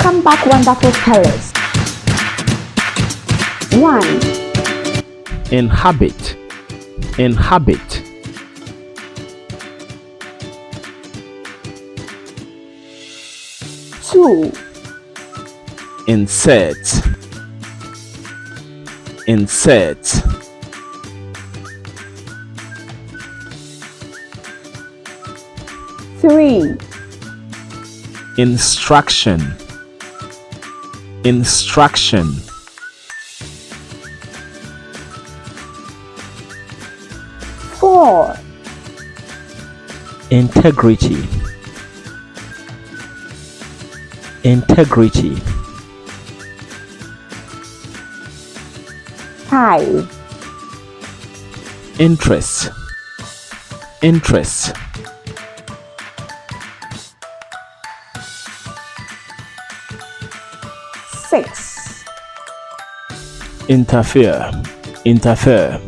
Welcome back, wonderful fellas. 1. Inhabit, inhabit. 2. Insert, insert. 3. Instruction, instruction. 4. Integrity, integrity. 5. Interest, interest. 6. Interfere, interfere.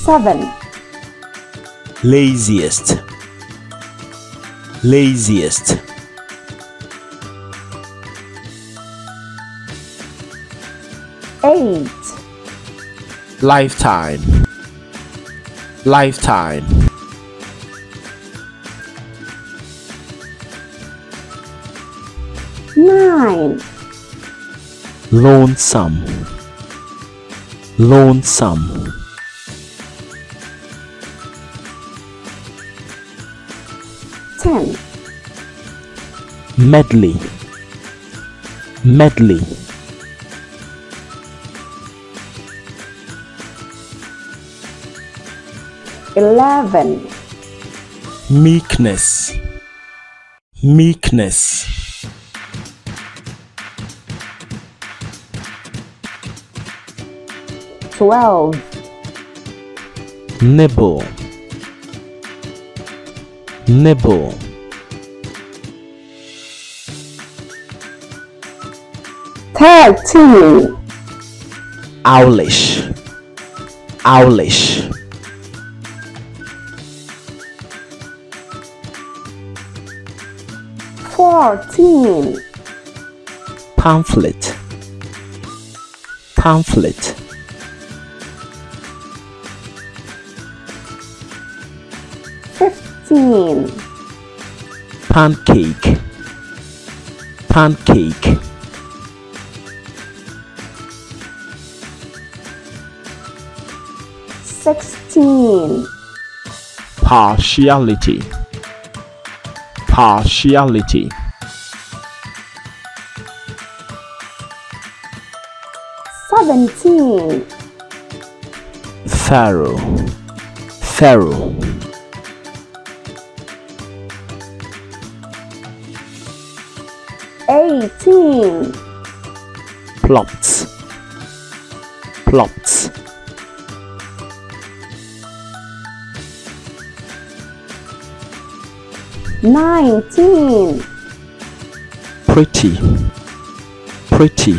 7. Laziest, laziest. 8. Lifetime, lifetime. 9. Lonesome, lonesome. 10. Medley, medley. 11. Meekness, meekness. 12. Nibble, nibble. 13. Owlish, owlish. 14. Pamphlet, pamphlet. 15. Pancake, pancake. 16. Partiality, partiality. 17. Pharaoh, pharaoh. 18. Plots, plots. 19. Pretty, pretty.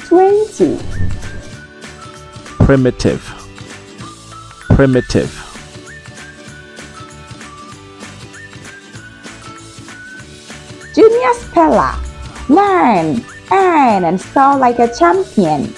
20. Primitive, primitive. Junior speller. Learn, earn, and spell like a champion.